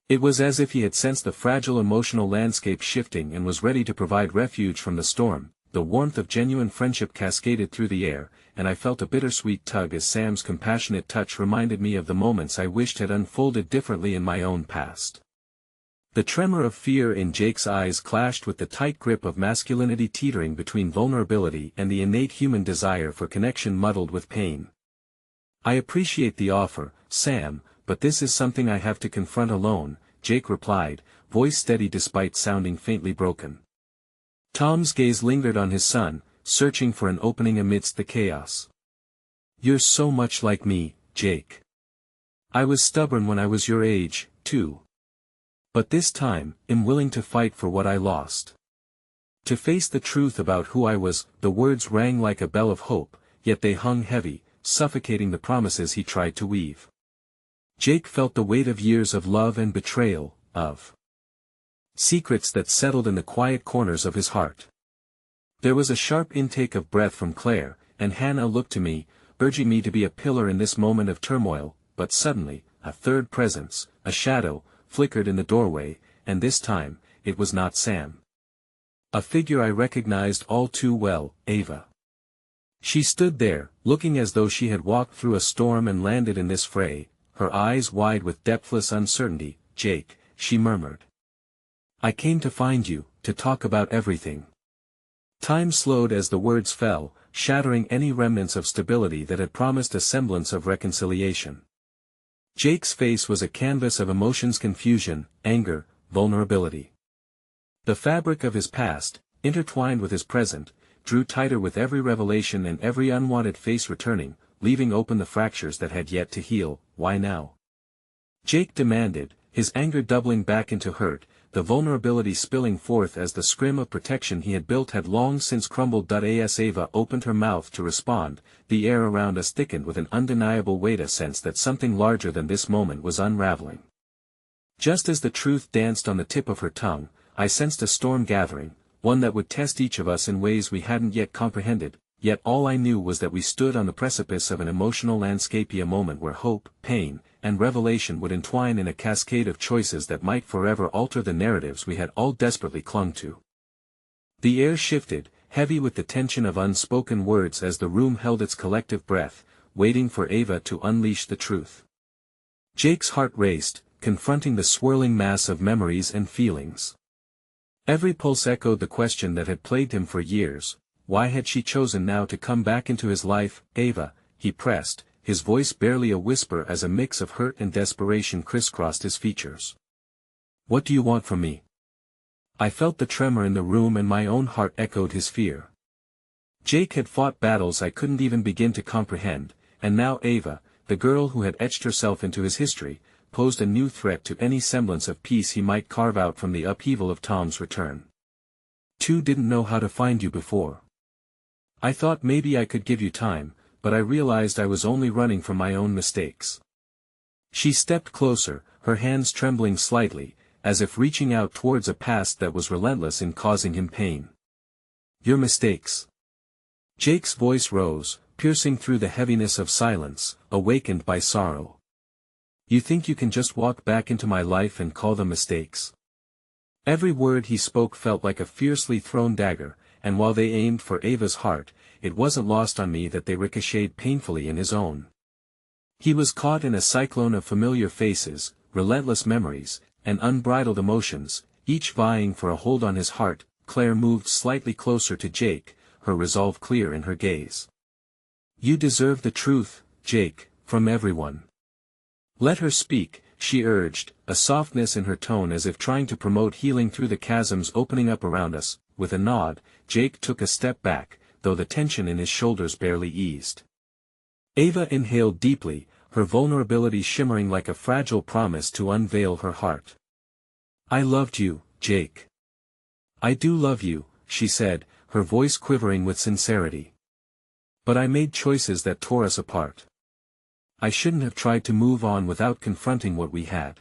It was as if he had sensed the fragile emotional landscape shifting and was ready to provide refuge from the storm. The warmth of genuine friendship cascaded through the air, and I felt a bittersweet tug as Sam's compassionate touch reminded me of the moments I wished had unfolded differently in my own past. The tremor of fear in Jake's eyes clashed with the tight grip of masculinity teetering between vulnerability and the innate human desire for connection muddled with pain. I appreciate the offer, Sam, but this is something I have to confront alone, Jake replied, voice steady despite sounding faintly broken. Tom's gaze lingered on his son, searching for an opening amidst the chaos. You're so much like me, Jake. I was stubborn when I was your age, too. But this time, I'm willing to fight for what I lost. To face the truth about who I was. The words rang like a bell of hope, yet they hung heavy, suffocating the promises he tried to weave. Jake felt the weight of years of love and betrayal, of secrets that settled in the quiet corners of his heart. There was a sharp intake of breath from Claire, and Hannah looked to me, urging me to be a pillar in this moment of turmoil, but suddenly, a third presence, a shadow, flickered in the doorway, and this time, it was not Sam. A figure I recognized all too well, Ava. She stood there, looking as though she had walked through a storm and landed in this fray, her eyes wide with depthless uncertainty. Jake, she murmured. I came to find you, to talk about everything. Time slowed as the words fell, shattering any remnants of stability that had promised a semblance of reconciliation. Jake's face was a canvas of emotions: confusion, anger, vulnerability. The fabric of his past, intertwined with his present, drew tighter with every revelation and every unwanted face returning, leaving open the fractures that had yet to heal. Why now? Jake demanded, his anger doubling back into hurt, the vulnerability spilling forth as the scrim of protection he had built had long since crumbled. As Ava opened her mouth to respond, the air around us thickened with an undeniable weight, a sense that something larger than this moment was unraveling. Just as the truth danced on the tip of her tongue, I sensed a storm gathering, one that would test each of us in ways we hadn't yet comprehended, yet all I knew was that we stood on the precipice of an emotional landscape, a moment where hope, pain, and revelation would entwine in a cascade of choices that might forever alter the narratives we had all desperately clung to. The air shifted, heavy with the tension of unspoken words as the room held its collective breath, waiting for Ava to unleash the truth. Jake's heart raced, confronting the swirling mass of memories and feelings. Every pulse echoed the question that had plagued him for years: why had she chosen now to come back into his life? Ava, he pressed, his voice barely a whisper as a mix of hurt and desperation crisscrossed his features. What do you want from me? I felt the tremor in the room and my own heart echoed his fear. Jake had fought battles I couldn't even begin to comprehend, and now Ava, the girl who had etched herself into his history, posed a new threat to any semblance of peace he might carve out from the upheaval of Tom's return. "Two didn't know how to find you before. I thought maybe I could give you time, but I realized I was only running from my own mistakes." She stepped closer, her hands trembling slightly, as if reaching out towards a past that was relentless in causing him pain. "Your mistakes." Jake's voice rose, piercing through the heaviness of silence, awakened by sorrow. "You think you can just walk back into my life and call them mistakes?" Every word he spoke felt like a fiercely thrown dagger, and while they aimed for Ava's heart, it wasn't lost on me that they ricocheted painfully in his own. He was caught in a cyclone of familiar faces, relentless memories, and unbridled emotions, each vying for a hold on his heart. Claire moved slightly closer to Jake, her resolve clear in her gaze. "You deserve the truth, Jake, from everyone. Let her speak," she urged, a softness in her tone as if trying to promote healing through the chasms opening up around us. With a nod, Jake took a step back, though the tension in his shoulders barely eased. Ava inhaled deeply, her vulnerability shimmering like a fragile promise to unveil her heart. "I loved you, Jake. I do love you," she said, her voice quivering with sincerity. "But I made choices that tore us apart. I shouldn't have tried to move on without confronting what we had.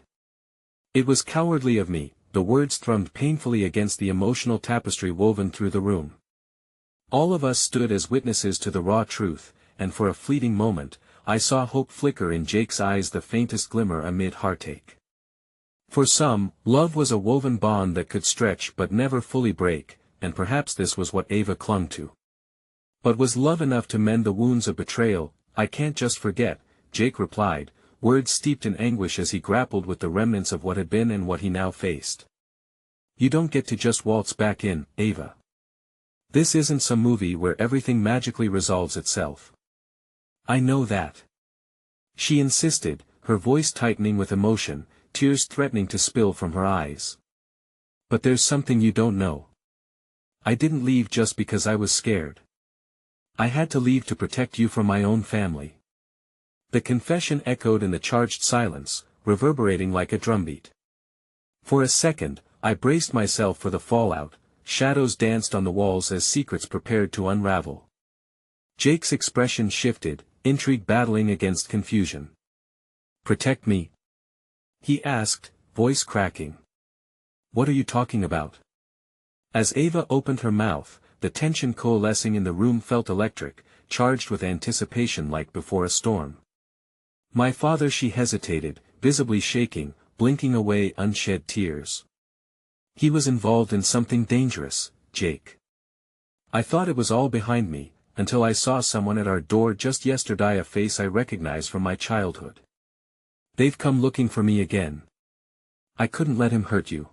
It was cowardly of me." The words thrummed painfully against the emotional tapestry woven through the room. All of us stood as witnesses to the raw truth, and for a fleeting moment, I saw hope flicker in Jake's eyes, the faintest glimmer amid heartache. For some, love was a woven bond that could stretch but never fully break, and perhaps this was what Ava clung to. But was love enough to mend the wounds of betrayal? "I can't just forget," Jake replied, words steeped in anguish as he grappled with the remnants of what had been and what he now faced. "You don't get to just waltz back in, Ava. This isn't some movie where everything magically resolves itself." "I know that," she insisted, her voice tightening with emotion, tears threatening to spill from her eyes. "But there's something you don't know. I didn't leave just because I was scared. I had to leave to protect you from my own family." The confession echoed in the charged silence, reverberating like a drumbeat. For a second, I braced myself for the fallout. Shadows danced on the walls as secrets prepared to unravel. Jake's expression shifted, intrigue battling against confusion. "Protect me?" he asked, voice cracking. "What are you talking about?" As Ava opened her mouth, the tension coalescing in the room felt electric, charged with anticipation like before a storm. "My father," she hesitated, visibly shaking, blinking away unshed tears. "He was involved in something dangerous, Jake. I thought it was all behind me, until I saw someone at our door just yesterday, a face I recognized from my childhood. They've come looking for me again. I couldn't let him hurt you."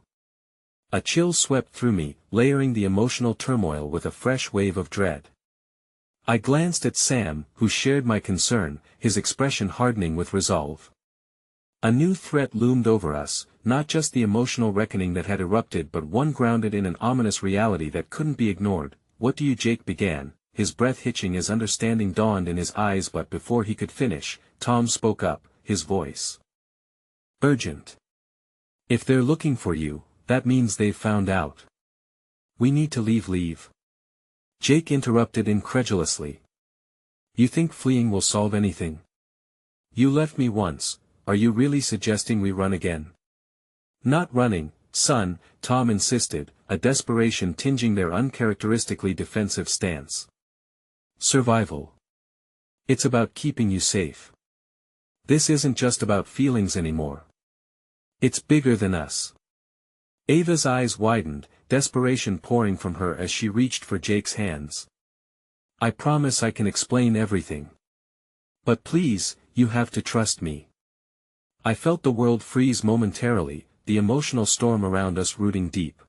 A chill swept through me, layering the emotional turmoil with a fresh wave of dread. I glanced at Sam, who shared my concern, his expression hardening with resolve. A new threat loomed over us, not just the emotional reckoning that had erupted but one grounded in an ominous reality that couldn't be ignored. "What do you?" Jake began, his breath hitching as understanding dawned in his eyes, but before he could finish, Tom spoke up, his voice urgent. "If they're looking for you, that means they've found out. We need to leave." Jake interrupted incredulously. "You think fleeing will solve anything? You left me once, are you really suggesting we run again?" "Not running, son," Tom insisted, a desperation tinging their uncharacteristically defensive stance. "Survival. It's about keeping you safe." This isn't just about feelings anymore. It's bigger than us. Ava's eyes widened, desperation pouring from her as she reached for Jake's hands. I promise I can explain everything. But please, you have to trust me. I felt the world freeze momentarily, the emotional storm around us rooting deep.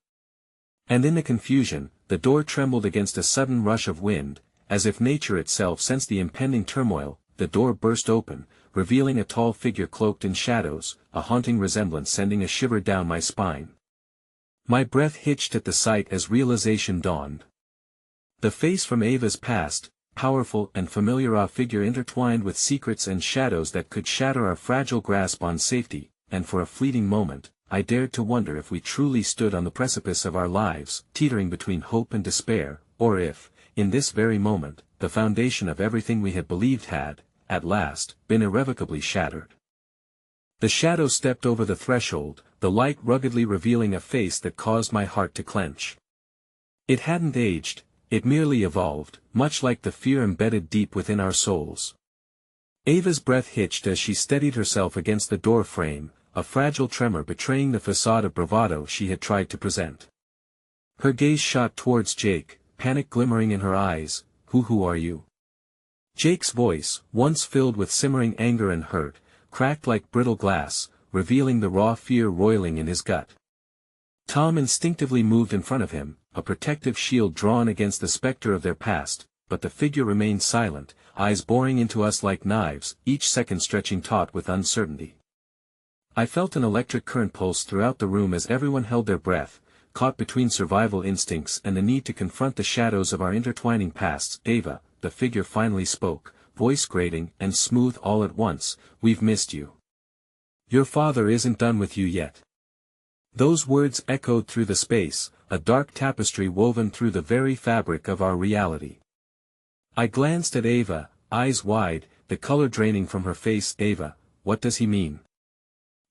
And in the confusion, the door trembled against a sudden rush of wind, as if nature itself sensed the impending turmoil. The door burst open, revealing a tall figure cloaked in shadows, a haunting resemblance sending a shiver down my spine. My breath hitched at the sight as realization dawned. The face from Ava's past, powerful and familiar, a figure intertwined with secrets and shadows that could shatter our fragile grasp on safety, and for a fleeting moment, I dared to wonder if we truly stood on the precipice of our lives, teetering between hope and despair, or if, in this very moment, the foundation of everything we had believed had, at last, been irrevocably shattered. The shadow stepped over the threshold, the light ruggedly revealing a face that caused my heart to clench. It hadn't aged, it merely evolved, much like the fear embedded deep within our souls. Ava's breath hitched as she steadied herself against the door frame, a fragile tremor betraying the facade of bravado she had tried to present. Her gaze shot towards Jake, panic glimmering in her eyes. Who are you? Jake's voice, once filled with simmering anger and hurt, cracked like brittle glass, revealing the raw fear roiling in his gut. Tom instinctively moved in front of him, a protective shield drawn against the specter of their past, but the figure remained silent, eyes boring into us like knives, each second stretching taut with uncertainty. I felt an electric current pulse throughout the room as everyone held their breath, caught between survival instincts and the need to confront the shadows of our intertwining pasts. Ava, the figure finally spoke, voice grating and smooth all at once, we've missed you. Your father isn't done with you yet. Those words echoed through the space, a dark tapestry woven through the very fabric of our reality. I glanced at Ava, eyes wide, the color draining from her face. Ava, what does he mean?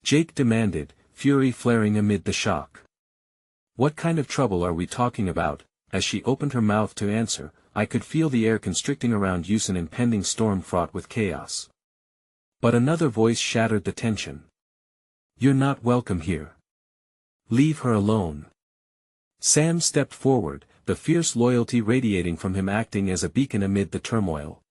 Jake demanded, fury flaring amid the shock. What kind of trouble are we talking about? As she opened her mouth to answer, I could feel the air constricting around us, an impending storm fraught with chaos. But another voice shattered the tension. You're not welcome here. Leave her alone. Sam stepped forward, the fierce loyalty radiating from him acting as a beacon amid the turmoil.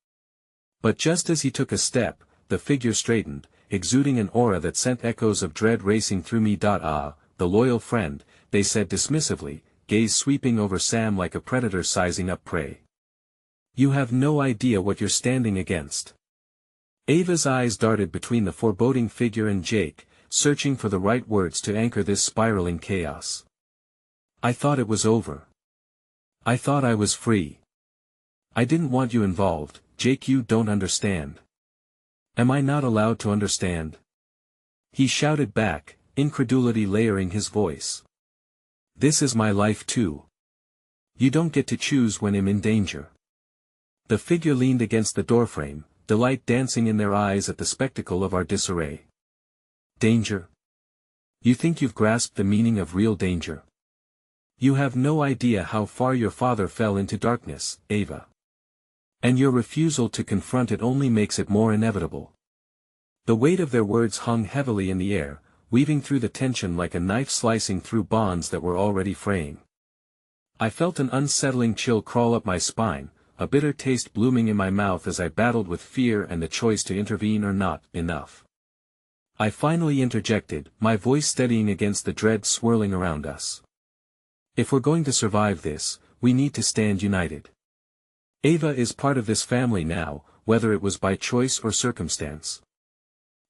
But just as he took a step, the figure straightened, exuding an aura that sent echoes of dread racing through me. Ah, the loyal friend, they said dismissively, gaze sweeping over Sam like a predator sizing up prey. You have no idea what you're standing against. Ava's eyes darted between the foreboding figure and Jake, searching for the right words to anchor this spiraling chaos. I thought it was over. I thought I was free. I didn't want you involved, Jake. You don't understand. Am I not allowed to understand? He shouted back, incredulity layering his voice. This is my life too. You don't get to choose when I'm in danger. The figure leaned against the doorframe, delight dancing in their eyes at the spectacle of our disarray. Danger? You think you've grasped the meaning of real danger? You have no idea how far your father fell into darkness, Ava. And your refusal to confront it only makes it more inevitable. The weight of their words hung heavily in the air, weaving through the tension like a knife slicing through bonds that were already fraying. I felt an unsettling chill crawl up my spine, a bitter taste blooming in my mouth as I battled with fear and the choice to intervene or not. Enough. I finally interjected, my voice steadying against the dread swirling around us. If we're going to survive this, we need to stand united. Ava is part of this family now, whether it was by choice or circumstance.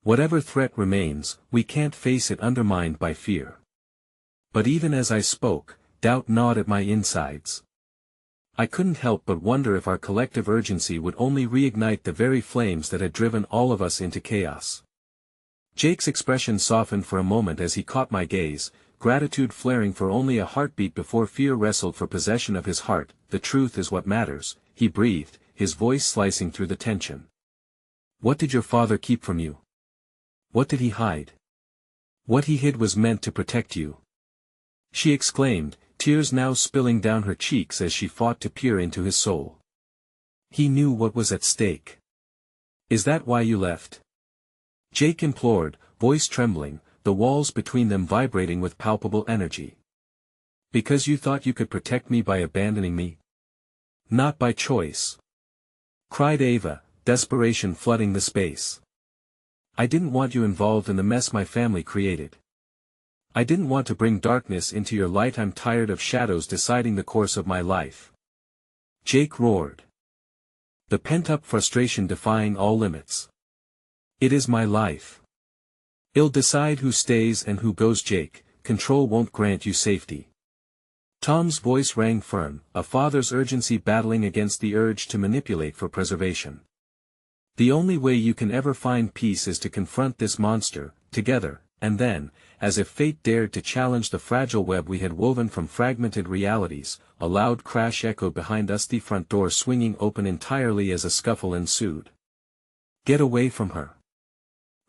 Whatever threat remains, we can't face it undermined by fear. But even as I spoke, doubt gnawed at my insides. I couldn't help but wonder if our collective urgency would only reignite the very flames that had driven all of us into chaos. Jake's expression softened for a moment as he caught my gaze, gratitude flaring for only a heartbeat before fear wrestled for possession of his heart. The truth is what matters, he breathed, his voice slicing through the tension. What did your father keep from you? What did he hide? What he hid was meant to protect you. She exclaimed, tears now spilling down her cheeks as she fought to peer into his soul. He knew what was at stake. Is that why you left? Jake implored, voice trembling, the walls between them vibrating with palpable energy. Because you thought you could protect me by abandoning me? Not by choice. Cried Ava, desperation flooding the space. I didn't want you involved in the mess my family created. I didn't want to bring darkness into your light. I'm tired of shadows deciding the course of my life. Jake roared. The pent-up frustration defying all limits. It is my life. I'll decide who stays and who goes. Jake, control won't grant you safety. Tom's voice rang firm, a father's urgency battling against the urge to manipulate for preservation. The only way you can ever find peace is to confront this monster, together, and then, as if fate dared to challenge the fragile web we had woven from fragmented realities, a loud crash echoed behind us, the front door swinging open entirely as a scuffle ensued. Get away from her!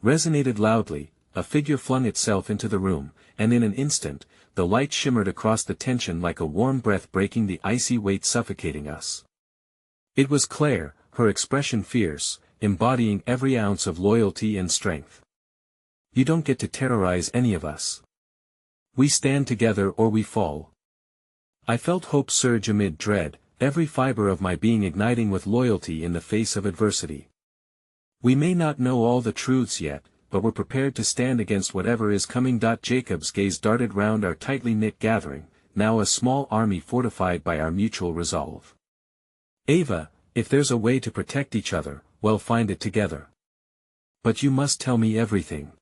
Resonated loudly, a figure flung itself into the room, and in an instant, the light shimmered across the tension like a warm breath breaking the icy weight suffocating us. It was Claire, her expression fierce, embodying every ounce of loyalty and strength. You don't get to terrorize any of us. We stand together or we fall. I felt hope surge amid dread, every fiber of my being igniting with loyalty in the face of adversity. We may not know all the truths yet, but we're prepared to stand against whatever is coming. Jacob's gaze darted round our tightly knit gathering, now a small army fortified by our mutual resolve. Ava, if there's a way to protect each other, we'll find it together. But you must tell me everything.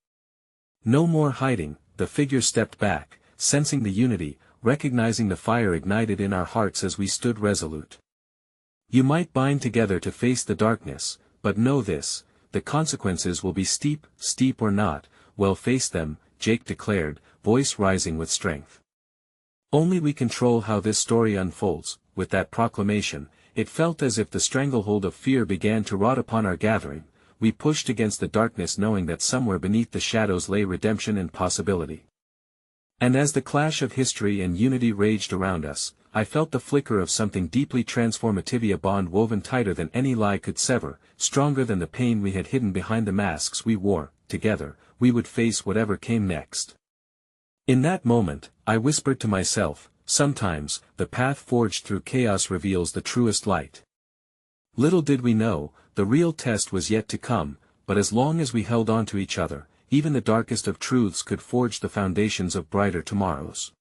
No more hiding. The figure stepped back, sensing the unity, recognizing the fire ignited in our hearts as we stood resolute. You might bind together to face the darkness, but know this, the consequences will be steep or not, we'll face them, Jake declared, voice rising with strength. Only we control how this story unfolds. With that proclamation, it felt as if the stranglehold of fear began to rot upon our gathering. We pushed against the darkness knowing that somewhere beneath the shadows lay redemption and possibility. And as the clash of history and unity raged around us, I felt the flicker of something deeply transformative, a bond woven tighter than any lie could sever, stronger than the pain we had hidden behind the masks we wore. Together, we would face whatever came next. In that moment, I whispered to myself, sometimes, the path forged through chaos reveals the truest light. Little did we know, the real test was yet to come, but as long as we held on to each other, even the darkest of truths could forge the foundations of brighter tomorrows.